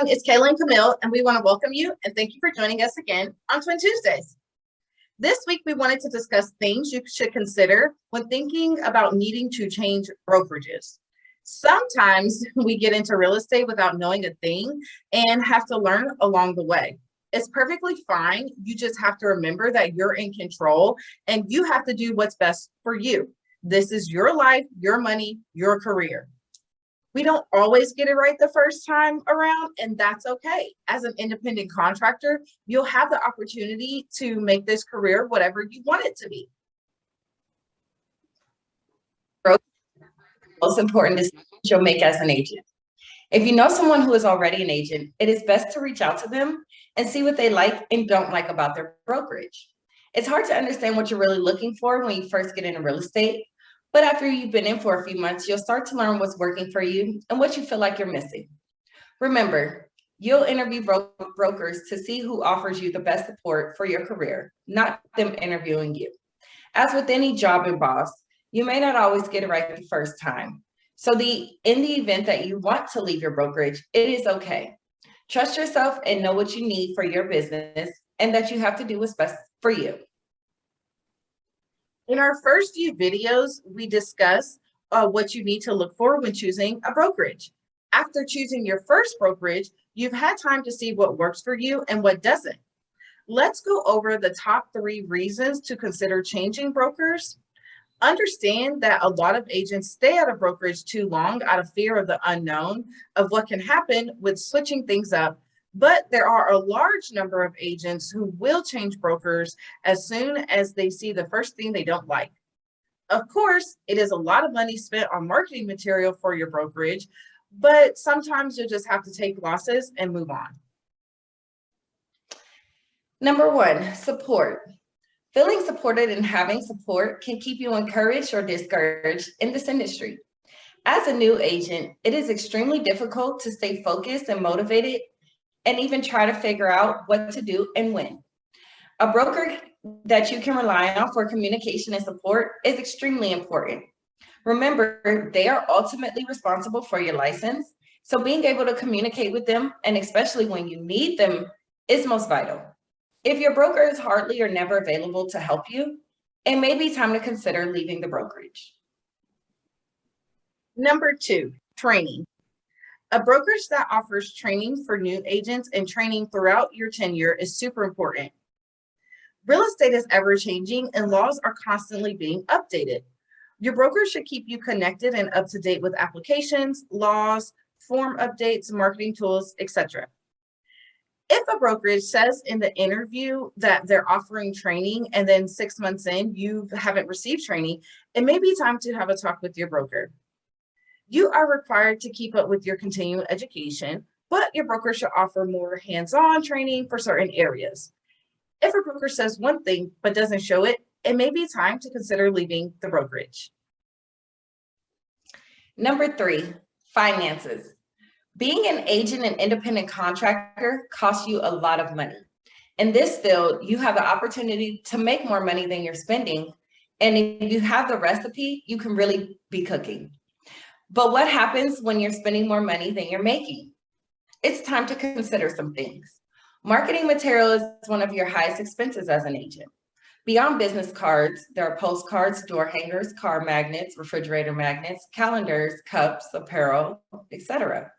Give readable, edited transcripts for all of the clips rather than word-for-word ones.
everyone, it's Kayla and Camille, and we want to welcome you and thank you for joining us again on Twin Tuesdays. This week, we wanted to discuss things you should consider when thinking about needing to change brokerages. Sometimes we get into real estate without knowing a thing and have to learn along the way. It's perfectly fine. You just have to remember that you're in control and you have to do what's best for you. This is your life, your money, your career. We don't always get it right the first time around, and that's okay. As an independent contractor, you'll have the opportunity to make this career whatever you want it to be. Most important decisions you'll make as an agent. If you know someone who is already an agent, it is best to reach out to them and see what they like and don't like about their brokerage. It's hard to understand what you're really looking for when you first get into real estate, but after you've been in for a few months, you'll start to learn what's working for you and what you feel like you're missing. Remember, you'll interview brokers to see who offers you the best support for your career, not them interviewing you. As with any job and boss, you may not always get it right the first time. So in the event that you want to leave your brokerage, it is okay. Trust yourself and know what you need for your business and that you have to do what's best for you. In our first few videos, we discuss what you need to look for when choosing a brokerage. After choosing your first brokerage, you've had time to see what works for you and what doesn't. Let's go over the top 3 reasons to consider changing brokers. Understand that a lot of agents stay at a brokerage too long out of fear of the unknown of what can happen with switching things up. But there are a large number of agents who will change brokers as soon as they see the first thing they don't like. Of course, it is a lot of money spent on marketing material for your brokerage, but sometimes you'll just have to take losses and move on. Number 1, support. Feeling supported and having support can keep you encouraged or discouraged in this industry. As a new agent, it is extremely difficult to stay focused and motivated and even try to figure out what to do and when. A broker that you can rely on for communication and support is extremely important. Remember, they are ultimately responsible for your license, so being able to communicate with them, and especially when you need them, is most vital. If your broker is hardly or never available to help you, it may be time to consider leaving the brokerage. Number 2, training. A brokerage that offers training for new agents and training throughout your tenure is super important. Real estate is ever changing and laws are constantly being updated. Your broker should keep you connected and up to date with applications, laws, form updates, marketing tools, etc. If a brokerage says in the interview that they're offering training and then 6 months in, you haven't received training, it may be time to have a talk with your broker. You are required to keep up with your continuing education, but your broker should offer more hands-on training for certain areas. If a broker says one thing but doesn't show it, it may be time to consider leaving the brokerage. Number 3, finances. Being an agent and independent contractor costs you a lot of money. In this field, you have the opportunity to make more money than you're spending. And if you have the recipe, you can really be cooking. But what happens when you're spending more money than you're making? It's time to consider some things. Marketing material is one of your highest expenses as an agent. Beyond business cards, there are postcards, door hangers, car magnets, refrigerator magnets, calendars, cups, apparel, etc.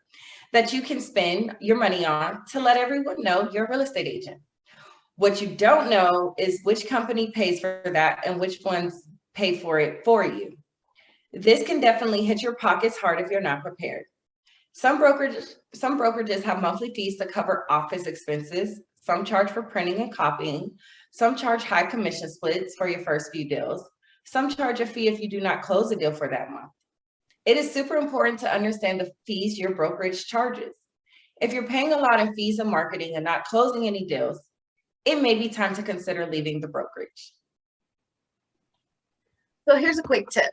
that you can spend your money on to let everyone know you're a real estate agent. What you don't know is which company pays for that and which ones pay for it for you. This can definitely hit your pockets hard if you're not prepared. Some brokerages have monthly fees to cover office expenses. Some charge for printing and copying. Some charge high commission splits for your first few deals. Some charge a fee if you do not close a deal for that month. It is super important to understand the fees your brokerage charges. If you're paying a lot in fees and marketing and not closing any deals, it may be time to consider leaving the brokerage. So here's a quick tip.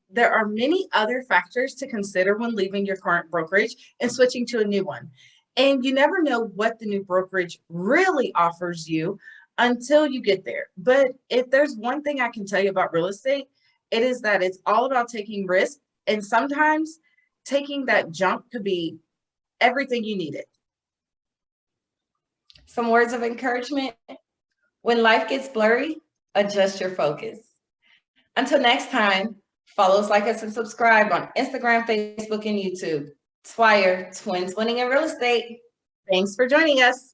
There are many other factors to consider when leaving your current brokerage and switching to a new one. And you never know what the new brokerage really offers you until you get there. But if there's one thing I can tell you about real estate, it is that it's all about taking risks. And sometimes taking that jump could be everything you needed. Some words of encouragement. When life gets blurry, adjust your focus. Until next time, follow us, like us, and subscribe on Instagram, Facebook, and YouTube. T.W.I.R.E, Twins Winning in Real Estate. Thanks for joining us.